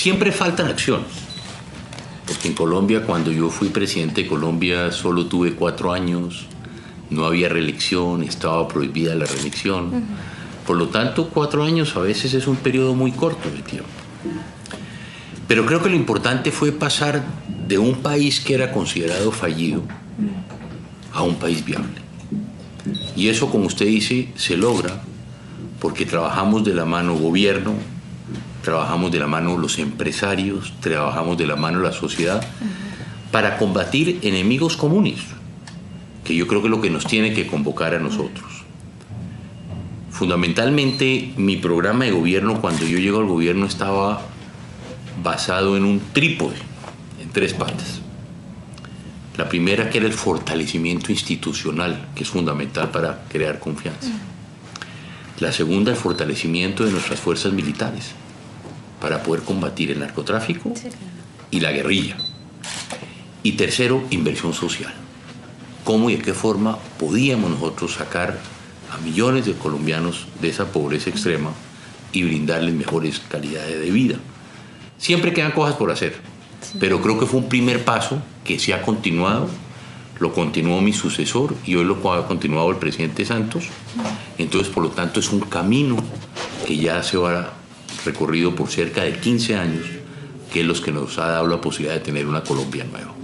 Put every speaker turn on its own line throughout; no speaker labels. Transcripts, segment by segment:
Siempre faltan acciones, porque en Colombia, cuando yo fui presidente de Colombia, solo tuve 4 años, no había reelección, estaba prohibida la reelección. Por lo tanto, 4 años a veces es un periodo muy corto de tiempo. Pero creo que lo importante fue pasar de un país que era considerado fallido a un país viable. Y eso, como usted dice, se logra porque trabajamos de la mano gobierno, trabajamos de la mano los empresarios, trabajamos de la mano la sociedad para combatir enemigos comunes, que yo creo que es lo que nos tiene que convocar a nosotros. Fundamentalmente, mi programa de gobierno, cuando yo llego al gobierno, estaba basado en un trípode, en 3 patas. La primera, que era el fortalecimiento institucional, que es fundamental para crear confianza. La segunda, el fortalecimiento de nuestras fuerzas militares para poder combatir el narcotráfico y la guerrilla. Y tercero, inversión social. ¿Cómo y de qué forma podíamos nosotros sacar a millones de colombianos de esa pobreza extrema y brindarles mejores calidades de vida? Siempre quedan cosas por hacer, pero creo que fue un primer paso que se ha continuado, lo continuó mi sucesor y hoy lo ha continuado el presidente Santos. Entonces, por lo tanto, es un camino que ya se va recorrido por cerca de 15 años, que es los que nos ha dado la posibilidad de tener una Colombia nueva.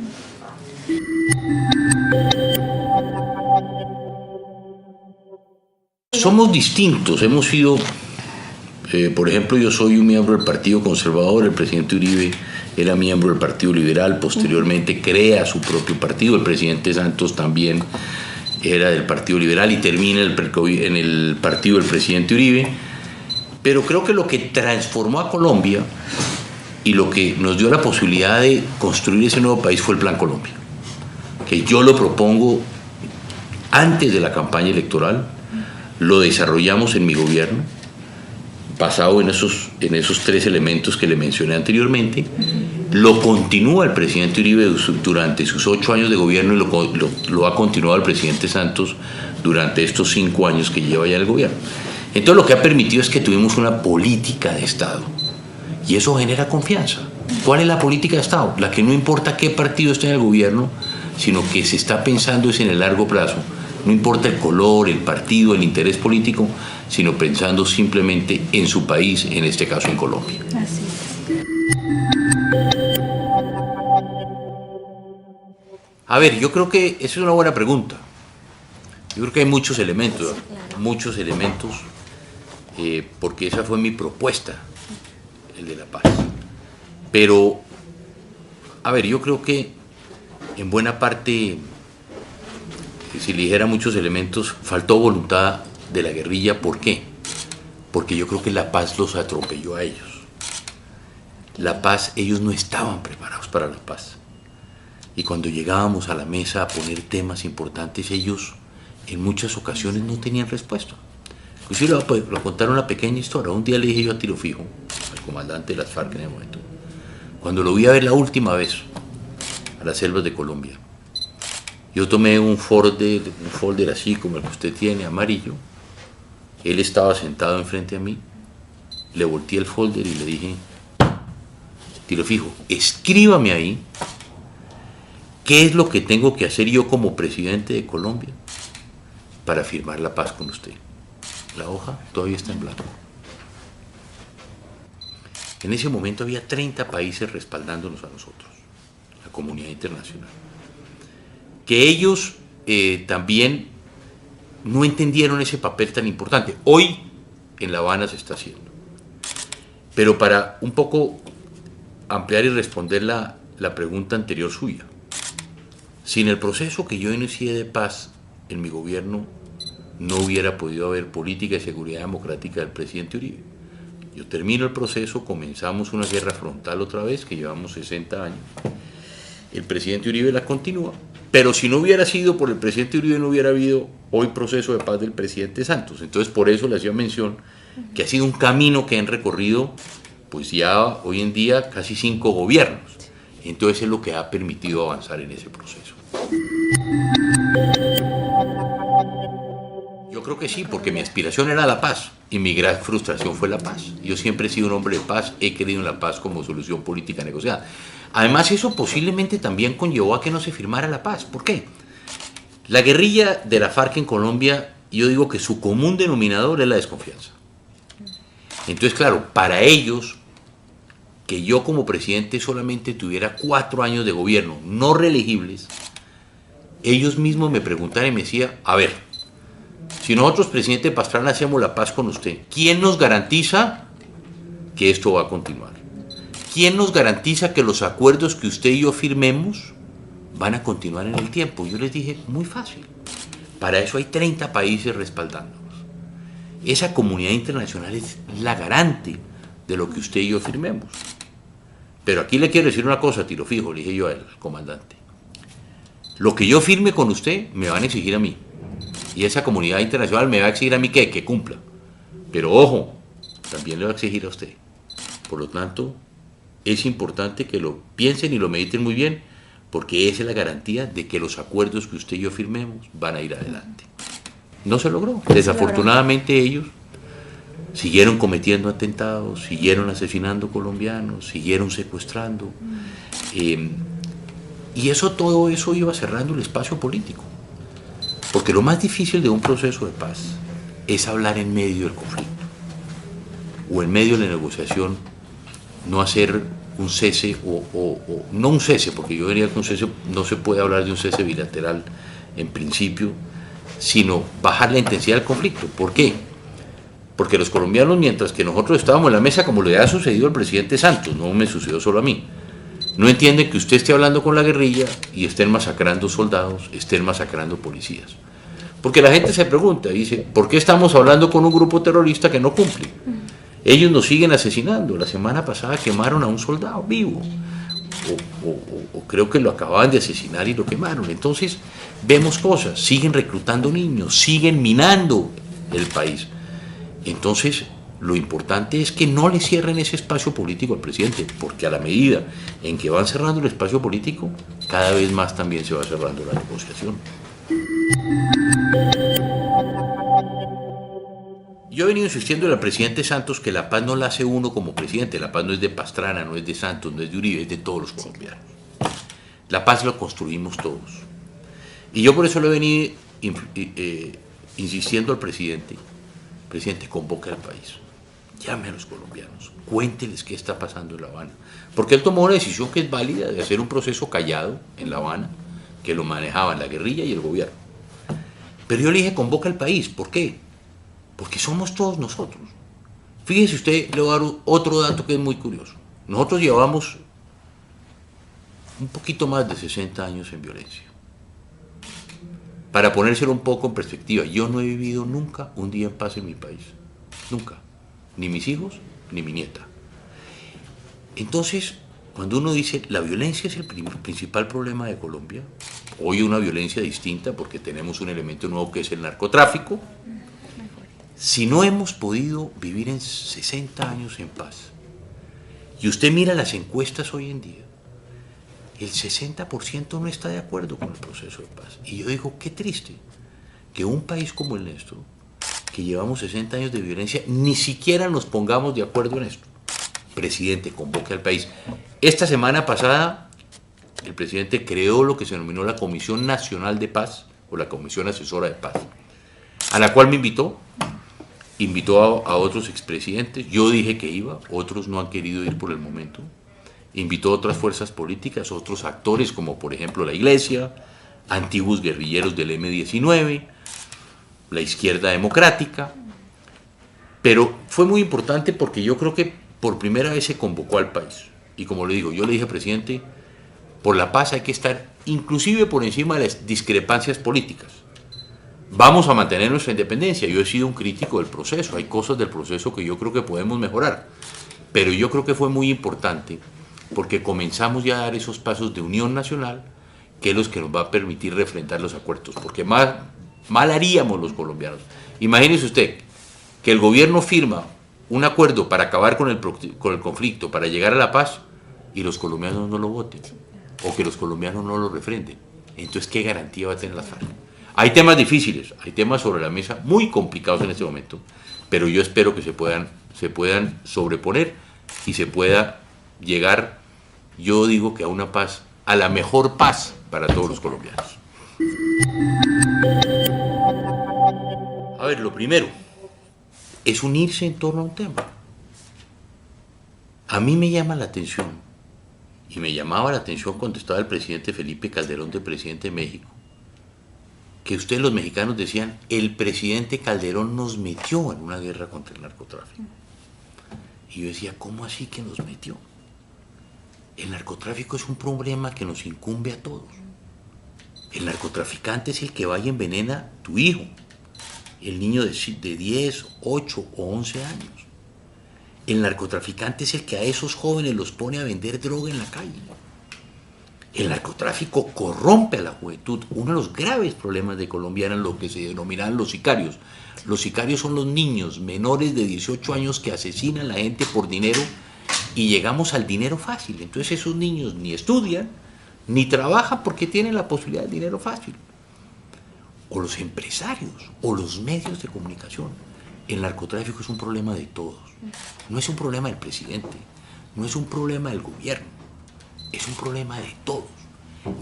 Somos distintos, hemos sido, por ejemplo, yo soy un miembro del Partido Conservador, el presidente Uribe era miembro del Partido Liberal, posteriormente crea su propio partido, el presidente Santos también era del Partido Liberal y termina en el partido del presidente Uribe. Pero creo que lo que transformó a Colombia y lo que nos dio la posibilidad de construir ese nuevo país fue el Plan Colombia, que yo lo propongo antes de la campaña electoral, lo desarrollamos en mi gobierno, basado en esos 3 elementos que le mencioné anteriormente, lo continúa el presidente Uribe durante sus 8 años de gobierno y lo ha continuado el presidente Santos durante estos 5 años que lleva ya el gobierno. Entonces lo que ha permitido es que tuvimos una política de Estado y eso genera confianza. ¿Cuál es la política de Estado? La que no importa qué partido esté en el gobierno, sino que se está pensando es en el largo plazo. No importa el color, el partido, el interés político, sino pensando simplemente en su país, en este caso en Colombia.
Así es.
A ver, yo creo que esa es una buena pregunta. Yo creo que hay muchos elementos, porque esa fue mi propuesta, el de la paz. Pero, a ver, yo creo que en buena parte, si le dijera muchos elementos, faltó voluntad de la guerrilla. ¿Por qué? Porque yo creo que la paz los atropelló a ellos. La paz, ellos no estaban preparados para la paz. Y cuando llegábamos a la mesa a poner temas importantes, ellos en muchas ocasiones no tenían respuesta. Inclusive le voy a contar una pequeña historia. Un día le dije yo a Tiro Fijo, al comandante de las FARC en el momento, cuando lo vi a ver la última vez a las selvas de Colombia, yo tomé un folder así como el que usted tiene, amarillo. Él estaba sentado enfrente a mí, le volteé el folder y le dije: Tiro Fijo, escríbame ahí qué es lo que tengo que hacer yo como presidente de Colombia para firmar la paz con usted. La hoja todavía está en blanco. En ese momento había 30 países respaldándonos a nosotros, la comunidad internacional. Que ellos también no entendieron ese papel tan importante. Hoy en La Habana se está haciendo. Pero para un poco ampliar y responder la pregunta anterior suya, sin el proceso que yo inicié de paz en mi gobierno, no hubiera podido haber política de seguridad democrática del presidente Uribe. Yo termino el proceso, comenzamos una guerra frontal otra vez, que llevamos 60 años. El presidente Uribe la continúa. Pero si no hubiera sido por el presidente Uribe, no hubiera habido hoy proceso de paz del presidente Santos. Entonces, por eso le hacía mención que ha sido un camino que han recorrido, pues ya hoy en día, casi 5 gobiernos. Entonces, es lo que ha permitido avanzar en ese proceso. Yo creo que sí, porque mi aspiración era la paz. y mi gran frustración fue la paz. Yo siempre he sido un hombre de paz, he querido en la paz como solución política negociada. Además, eso posiblemente también conllevó a que no se firmara la paz. ¿Por qué? La guerrilla de la FARC en Colombia, yo digo que su común denominador es la desconfianza. Entonces, claro, para ellos, que yo como presidente solamente tuviera 4 años de gobierno no reelegibles, ellos mismos me preguntaron y me decían, a ver, si nosotros, presidente Pastrana, hacemos la paz con usted, ¿quién nos garantiza que esto va a continuar? ¿Quién nos garantiza que los acuerdos que usted y yo firmemos van a continuar en el tiempo? Yo les dije, muy fácil. Para eso hay 30 países respaldándonos. Esa comunidad internacional es la garante de lo que usted y yo firmemos. Pero aquí le quiero decir una cosa, tiro fijo, le dije yo al comandante. Lo que yo firme con usted me van a exigir a mí. Y esa comunidad internacional me va a exigir a mí que cumpla. Pero ojo, también le va a exigir a usted. Por lo tanto, es importante que lo piensen y lo mediten muy bien, porque esa es la garantía de que los acuerdos que usted y yo firmemos van a ir adelante. No se logró. Desafortunadamente ellos siguieron cometiendo atentados, siguieron asesinando colombianos, siguieron secuestrando. Y todo eso iba cerrando el espacio político. Porque lo más difícil de un proceso de paz es hablar en medio del conflicto o en medio de la negociación, no hacer un cese o no un cese, porque yo diría que un cese no se puede hablar de un cese bilateral en principio, sino bajar la intensidad del conflicto. ¿Por qué? Porque los colombianos, mientras que nosotros estábamos en la mesa, como le ha sucedido al presidente Santos, no me sucedió solo a mí, no entienden que usted esté hablando con la guerrilla y estén masacrando soldados, estén masacrando policías. Porque la gente se pregunta, dice, ¿por qué estamos hablando con un grupo terrorista que no cumple? Ellos nos siguen asesinando. La semana pasada quemaron a un soldado vivo. O creo que lo acababan de asesinar y lo quemaron. Entonces, vemos cosas. Siguen reclutando niños, siguen minando el país. Entonces, lo importante es que no le cierren ese espacio político al presidente, porque a la medida en que van cerrando el espacio político, cada vez más también se va cerrando la negociación. Yo he venido insistiendo al presidente Santos que la paz no la hace uno como presidente, la paz no es de Pastrana, no es de Santos, no es de Uribe, es de todos los colombianos. La paz la construimos todos. Y yo por eso le he venido insistiendo al presidente, convoque al país, llame a los colombianos, cuénteles qué está pasando en La Habana. Porque él tomó una decisión que es válida de hacer un proceso callado en La Habana, que lo manejaban la guerrilla y el gobierno. Pero yo le dije, convoca al país. ¿Por qué? Porque somos todos nosotros. Fíjese usted, le voy a dar otro dato que es muy curioso. Nosotros llevamos un poquito más de 60 años en violencia. Para ponérselo un poco en perspectiva, yo no he vivido nunca un día en paz en mi país. Nunca. Ni mis hijos, ni mi nieta. Entonces, cuando uno dice, la violencia es el principal problema de Colombia, hoy una violencia distinta porque tenemos un elemento nuevo que es el narcotráfico. Si no hemos podido vivir en 60 años en paz, y usted mira las encuestas hoy en día, el 60% no está de acuerdo con el proceso de paz. Y yo digo, qué triste que un país como el nuestro, que llevamos 60 años de violencia, ni siquiera nos pongamos de acuerdo en esto. Presidente, convoque al país. Esta semana pasada, el presidente creó lo que se denominó la Comisión Nacional de Paz, o la Comisión Asesora de Paz, a la cual me invitó a otros expresidentes. Yo dije que iba, otros no han querido ir por el momento. Invitó a otras fuerzas políticas, otros actores como por ejemplo la Iglesia, antiguos guerrilleros del M-19, la izquierda democrática. Pero fue muy importante porque yo creo que por primera vez se convocó al país. Y como le digo, yo le dije, presidente, por la paz hay que estar inclusive por encima de las discrepancias políticas. Vamos a mantener nuestra independencia. Yo he sido un crítico del proceso, hay cosas del proceso que yo creo que podemos mejorar, pero yo creo que fue muy importante porque comenzamos ya a dar esos pasos de unión nacional, que es los que nos va a permitir refrendar los acuerdos, porque mal haríamos los colombianos. Imagínese usted que el gobierno firma un acuerdo para acabar con el conflicto, para llegar a la paz, y los colombianos no lo voten, o que los colombianos no lo refrenden. Entonces, ¿qué garantía va a tener la FARC? Hay temas difíciles, hay temas sobre la mesa muy complicados en este momento, pero yo espero que se puedan sobreponer y se pueda llegar, yo digo que a una paz, a la mejor paz para todos los colombianos. A ver, lo primero es unirse en torno a un tema. A mí me llama la atención, y me llamaba la atención cuando estaba el presidente Felipe Calderón de presidente de México, que ustedes los mexicanos decían, el presidente Calderón nos metió en una guerra contra el narcotráfico. Y yo decía, ¿cómo así que nos metió? El narcotráfico es un problema que nos incumbe a todos. El narcotraficante es el que va y envenena a tu hijo, el niño de 10, 8 o 11 años. El narcotraficante es el que a esos jóvenes los pone a vender droga en la calle. El narcotráfico corrompe a la juventud. Uno de los graves problemas de Colombia eran lo que se denominaban los sicarios. Los sicarios son los niños menores de 18 años que asesinan a la gente por dinero y llegamos al dinero fácil. Entonces esos niños ni estudian ni trabajan porque tienen la posibilidad del dinero fácil. O los empresarios o los medios de comunicación. El narcotráfico es un problema de todos. No es un problema del presidente, no es un problema del gobierno, es un problema de todos.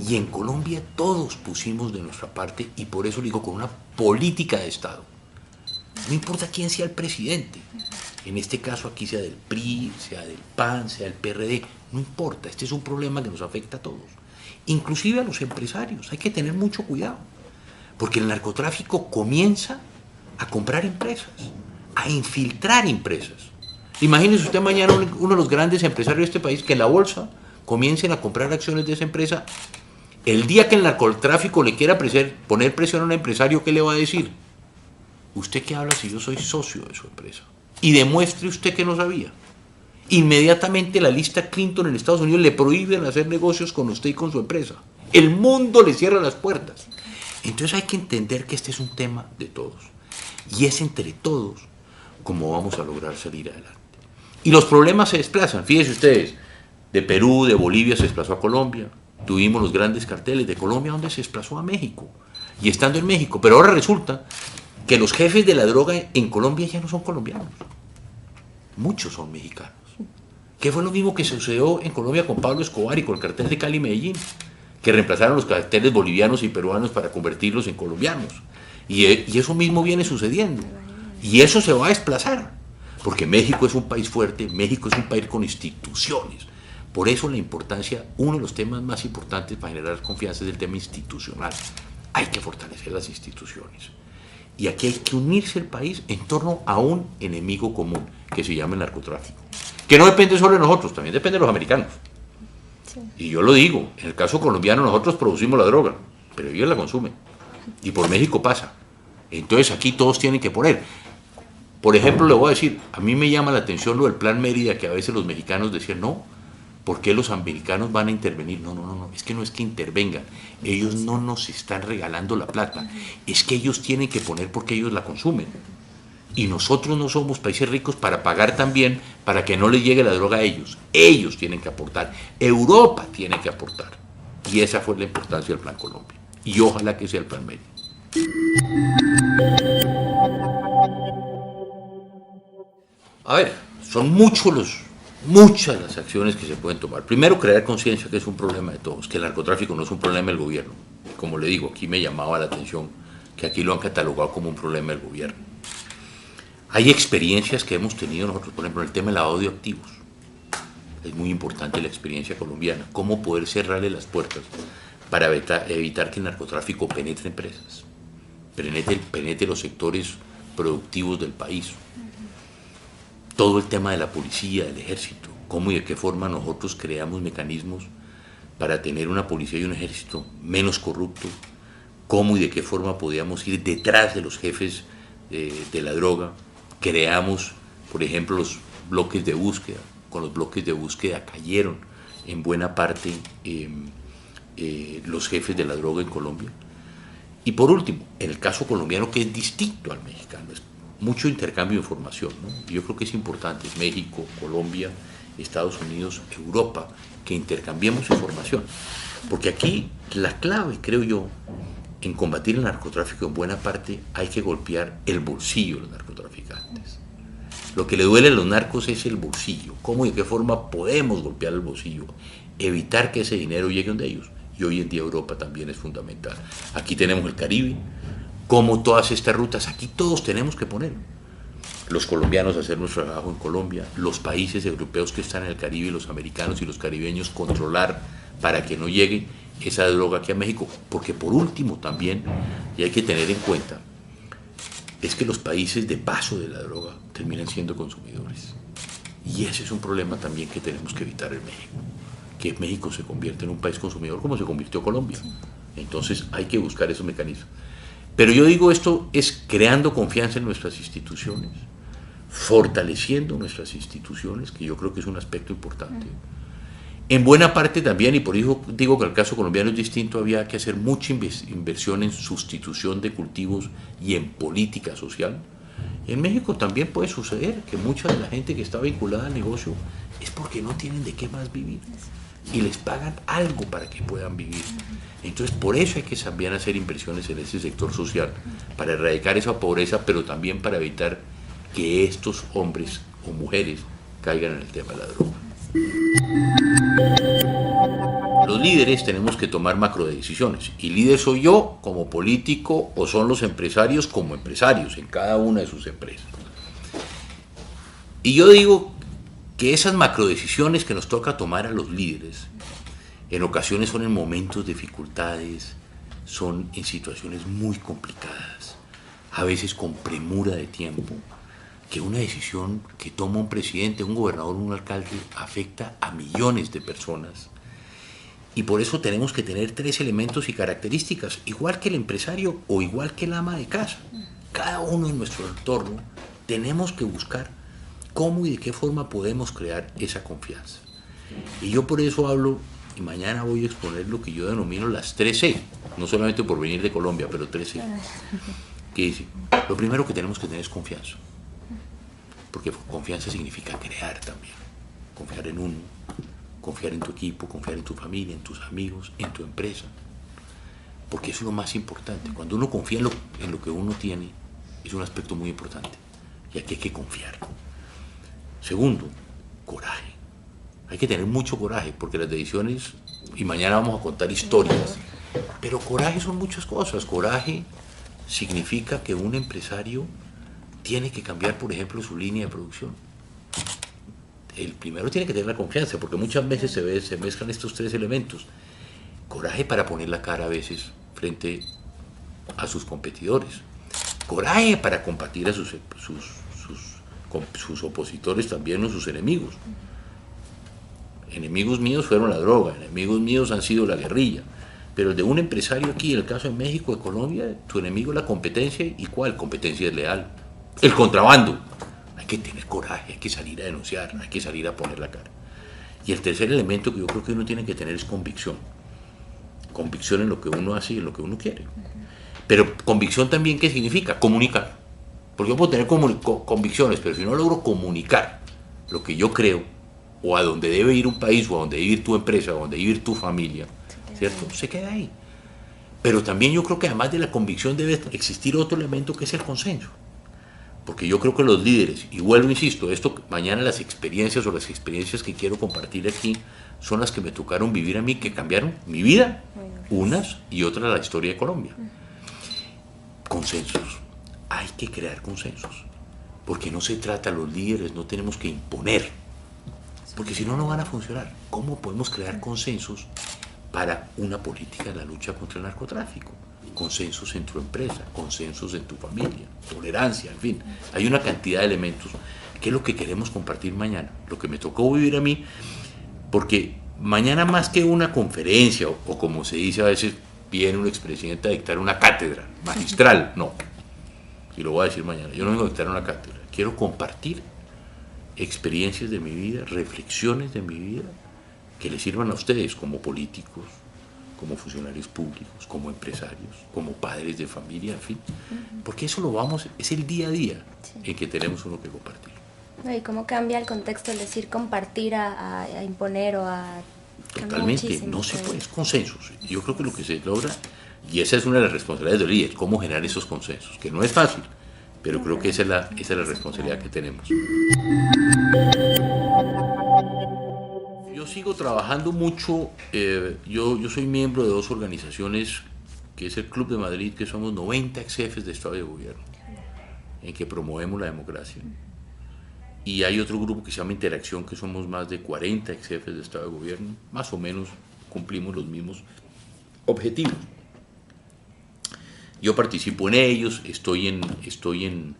Y en Colombia todos pusimos de nuestra parte, y por eso lo digo, con una política de Estado. No importa quién sea el presidente, en este caso aquí sea del PRI, sea del PAN, sea del PRD, no importa, este es un problema que nos afecta a todos. Inclusive a los empresarios, hay que tener mucho cuidado, porque el narcotráfico comienza a comprar empresas, a infiltrar empresas. Imagínese usted mañana uno de los grandes empresarios de este país que en la bolsa comiencen a comprar acciones de esa empresa. El día que el narcotráfico le quiera poner presión a un empresario, ¿qué le va a decir? ¿Usted qué habla si yo soy socio de su empresa? Y demuestre usted que no sabía. Inmediatamente la lista Clinton en Estados Unidos le prohíben hacer negocios con usted y con su empresa. El mundo le cierra las puertas. Entonces hay que entender que este es un tema de todos. Y es entre todos como vamos a lograr salir adelante. Y los problemas se desplazan. Fíjense ustedes, de Perú, de Bolivia se desplazó a Colombia. Tuvimos los grandes carteles de Colombia, donde se desplazó a México. Y estando en México. Pero ahora resulta que los jefes de la droga en Colombia ya no son colombianos. Muchos son mexicanos. Que fue lo mismo que sucedió en Colombia con Pablo Escobar y con el cartel de Cali y Medellín, que reemplazaron los carteles bolivianos y peruanos para convertirlos en colombianos. Y eso mismo viene sucediendo. Y eso se va a desplazar. Porque México es un país fuerte, México es un país con instituciones. Por eso la importancia, uno de los temas más importantes para generar confianza es el tema institucional. Hay que fortalecer las instituciones. Y aquí hay que unirse el país en torno a un enemigo común, que se llama el narcotráfico. Que no depende solo de nosotros, también depende de los americanos. Sí. Y yo lo digo, en el caso colombiano nosotros producimos la droga, pero ellos la consumen. Y por México pasa. Entonces aquí todos tienen que poner. Por ejemplo, le voy a decir, a mí me llama la atención lo del Plan Mérida, que a veces los mexicanos decían, no, ¿por qué los americanos van a intervenir? No, es que no es que intervengan, ellos no nos están regalando la plata, es que ellos tienen que poner porque ellos la consumen. Y nosotros no somos países ricos para pagar también para que no les llegue la droga a ellos. Ellos tienen que aportar, Europa tiene que aportar. Y esa fue la importancia del Plan Colombia. Y ojalá que sea el Plan Mérida. A ver, son muchas las acciones que se pueden tomar. Primero, crear conciencia que es un problema de todos, que el narcotráfico no es un problema del gobierno. Como le digo, aquí me llamaba la atención que aquí lo han catalogado como un problema del gobierno. Hay experiencias que hemos tenido nosotros, por ejemplo, en el tema del lavado de activos. Es muy importante la experiencia colombiana, cómo poder cerrarle las puertas para evitar que el narcotráfico penetre empresas, penetre los sectores productivos del país. Todo el tema de la policía, del ejército, cómo y de qué forma nosotros creamos mecanismos para tener una policía y un ejército menos corrupto, cómo y de qué forma podíamos ir detrás de los jefes de la droga. Creamos, por ejemplo, los bloques de búsqueda. Con los bloques de búsqueda cayeron en buena parte los jefes de la droga en Colombia. Y por último, en el caso colombiano, que es distinto al mexicano, es mucho intercambio de información, ¿no? Yo creo que es importante, México, Colombia, Estados Unidos, Europa, que intercambiemos información. Porque aquí la clave, creo yo, en combatir el narcotráfico en buena parte hay que golpear el bolsillo de los narcotraficantes. Lo que le duele a los narcos es el bolsillo. ¿Cómo y de qué forma podemos golpear el bolsillo? Evitar que ese dinero llegue donde ellos. Y hoy en día Europa también es fundamental. Aquí tenemos el Caribe, como todas estas rutas, aquí todos tenemos que poner. Los colombianos hacer nuestro trabajo en Colombia, los países europeos que están en el Caribe, los americanos y los caribeños controlar para que no llegue esa droga aquí a México. Porque por último también, y hay que tener en cuenta, es que los países de paso de la droga terminan siendo consumidores. Y ese es un problema también que tenemos que evitar en México. Que México se convierta en un país consumidor como se convirtió Colombia. Entonces hay que buscar esos mecanismos. Pero yo digo, esto es creando confianza en nuestras instituciones, fortaleciendo nuestras instituciones, que yo creo que es un aspecto importante. En buena parte también, y por eso digo que el caso colombiano es distinto, había que hacer mucha inversión en sustitución de cultivos y en política social. En México también puede suceder que mucha de la gente que está vinculada al negocio es porque no tienen de qué más vivir y les pagan algo para que puedan vivir. Entonces por eso hay que también hacer inversiones en ese sector social, para erradicar esa pobreza, pero también para evitar que estos hombres o mujeres caigan en el tema de la droga. Los líderes tenemos que tomar macrodecisiones, y líder soy yo como político o son los empresarios como empresarios en cada una de sus empresas. Y yo digo que esas macrodecisiones que nos toca tomar a los líderes en ocasiones son en momentos de dificultades, son en situaciones muy complicadas, a veces con premura de tiempo, que una decisión que toma un presidente, un gobernador, un alcalde, afecta a millones de personas. Y por eso tenemos que tener 3 elementos y características, igual que el empresario o igual que el ama de casa. Cada uno en nuestro entorno tenemos que buscar cómo y de qué forma podemos crear esa confianza. Y yo por eso hablo, y mañana voy a exponer lo que yo denomino las 3C, no solamente por venir de Colombia, pero 3C. Que dice, lo primero que tenemos que tener es confianza. Porque confianza significa crear también. Confiar en uno, confiar en tu equipo, confiar en tu familia, en tus amigos, en tu empresa. Porque eso es lo más importante. Cuando uno confía en lo que uno tiene, es un aspecto muy importante. Y aquí hay que confiar. Segundo, coraje. Hay que tener mucho coraje, porque las decisiones, y mañana vamos a contar historias, pero coraje son muchas cosas. Coraje significa que un empresario tiene que cambiar, por ejemplo, su línea de producción. El primero tiene que tener la confianza, porque muchas veces se mezclan estos 3 elementos. Coraje para poner la cara a veces frente a sus competidores. Coraje para combatir a sus opositores también o sus enemigos. Enemigos míos fueron la droga, enemigos míos han sido la guerrilla. Pero el de un empresario aquí, en el caso de México, de Colombia, tu enemigo es la competencia. ¿Y cuál? Competencia desleal. El contrabando. Hay que tener coraje, hay que salir a denunciar, hay que salir a poner la cara. Y el tercer elemento que yo creo que uno tiene que tener es convicción. Convicción en lo que uno hace y en lo que uno quiere. Pero convicción también, ¿qué significa? Comunicar. Porque yo puedo tener convicciones, pero si no logro comunicar lo que yo creo, o a donde debe ir un país, o a donde debe ir tu empresa, o a donde debe ir tu familia, ¿cierto? Se queda ahí. Pero también yo creo que además de la convicción debe existir otro elemento que es el consenso. Porque yo creo que los líderes, y vuelvo, insisto, esto mañana las experiencias que quiero compartir aquí son las que me tocaron vivir a mí, que cambiaron mi vida, unas y otras la historia de Colombia. Consensos. Hay que crear consensos. Porque no se trata, los líderes no tenemos que imponer. Porque si no, no van a funcionar. ¿Cómo podemos crear consensos para una política de la lucha contra el narcotráfico? Consensos en tu empresa, consensos en tu familia, tolerancia, en fin. Hay una cantidad de elementos que es lo que queremos compartir mañana, lo que me tocó vivir a mí, porque mañana más que una conferencia, o como se dice a veces, viene un expresidente a dictar una cátedra magistral, no. Y lo voy a decir mañana, yo no vengo a dictar una cátedra, quiero compartir experiencias de mi vida, reflexiones de mi vida, que les sirvan a ustedes como políticos, como funcionarios públicos, como empresarios, como padres de familia, en fin, porque eso es el día a día en que tenemos uno que compartir.
¿Y cómo cambia el contexto el decir compartir a imponer o a...
Totalmente, no se puede, es consensos. Yo creo que lo que se logra, Y esa es una de las responsabilidades del líder, cómo generar esos consensos, que no es fácil, pero creo que esa es la responsabilidad que tenemos. Yo sigo trabajando mucho, yo soy miembro de dos organizaciones, que es el Club de Madrid, que somos 90 ex jefes de Estado y de Gobierno, en que promovemos la democracia. Y hay otro grupo que se llama Interacción, que somos más de 40 ex jefes de Estado y de Gobierno, más o menos cumplimos los mismos objetivos. Yo participo en ellos, estoy en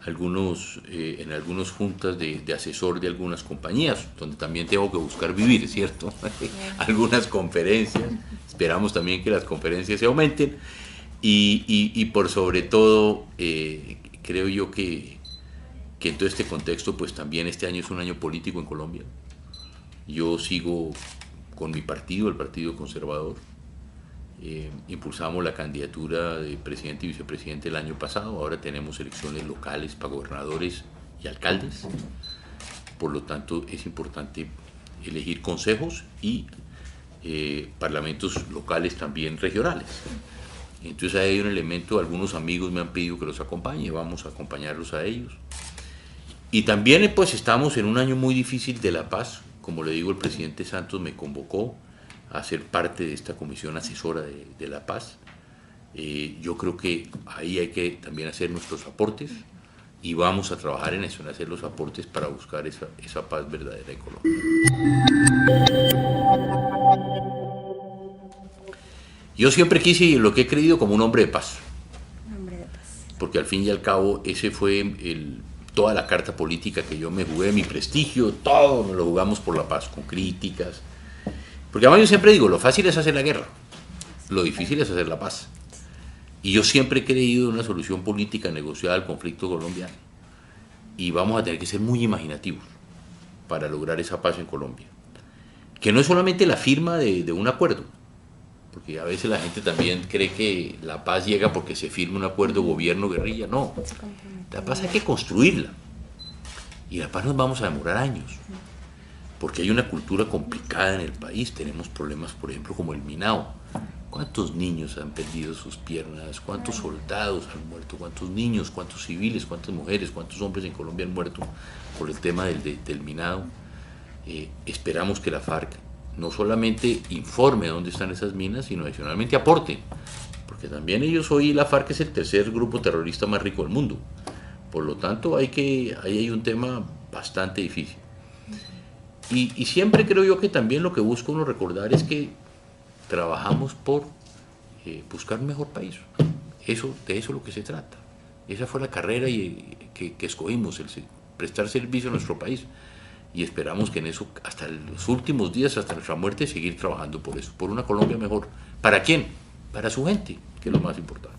algunas juntas de asesor de algunas compañías, donde también tengo que buscar vivir, ¿cierto? Algunas conferencias, esperamos también que las conferencias se aumenten, y por sobre todo, creo yo que en todo este contexto, pues también este año es un año político en Colombia. Yo sigo con mi partido, el Partido Conservador. Impulsamos la candidatura de presidente y vicepresidente el año pasado, ahora tenemos elecciones locales para gobernadores y alcaldes, por lo tanto es importante elegir consejos y parlamentos locales también regionales. Entonces hay un elemento, algunos amigos me han pedido que los acompañe, vamos a acompañarlos a ellos. Y también pues estamos en un año muy difícil de la paz, como le digo, el presidente Santos me convocó a ser parte de esta comisión asesora de la paz. Yo creo que ahí hay que también hacer nuestros aportes y vamos a trabajar en eso, en hacer los aportes para buscar esa paz verdadera en Colombia. Yo siempre quise y lo que he creído como un hombre de paz.
Hombre de paz.
Porque al fin y al cabo ese fue toda la carta política que yo me jugué, mi prestigio, todo me lo jugamos por la paz, con críticas. Porque además yo siempre digo, lo fácil es hacer la guerra, lo difícil es hacer la paz. Y yo siempre he creído en una solución política negociada al conflicto colombiano. Y vamos a tener que ser muy imaginativos para lograr esa paz en Colombia. Que no es solamente la firma de un acuerdo, porque a veces la gente también cree que la paz llega porque se firma un acuerdo gobierno-guerrilla. No, la paz hay que construirla. Y la paz nos vamos a demorar años. Porque hay una cultura complicada en el país, tenemos problemas, por ejemplo, como el minado. ¿Cuántos niños han perdido sus piernas? ¿Cuántos soldados han muerto? ¿Cuántos niños? ¿Cuántos civiles? ¿Cuántas mujeres? ¿Cuántos hombres en Colombia han muerto por el tema del minado? Esperamos que la FARC no solamente informe dónde están esas minas, sino adicionalmente aporte, porque también hoy la FARC es el tercer grupo terrorista más rico del mundo. Por lo tanto, ahí hay un tema bastante difícil. Y siempre creo yo que también lo que busco uno recordar es que trabajamos por buscar un mejor país. De eso es lo que se trata. Esa fue la carrera que escogimos, prestar servicio a nuestro país. Y esperamos que en eso, hasta los últimos días, hasta nuestra muerte, seguir trabajando por eso, por una Colombia mejor. ¿Para quién? Para su gente, que es lo más importante.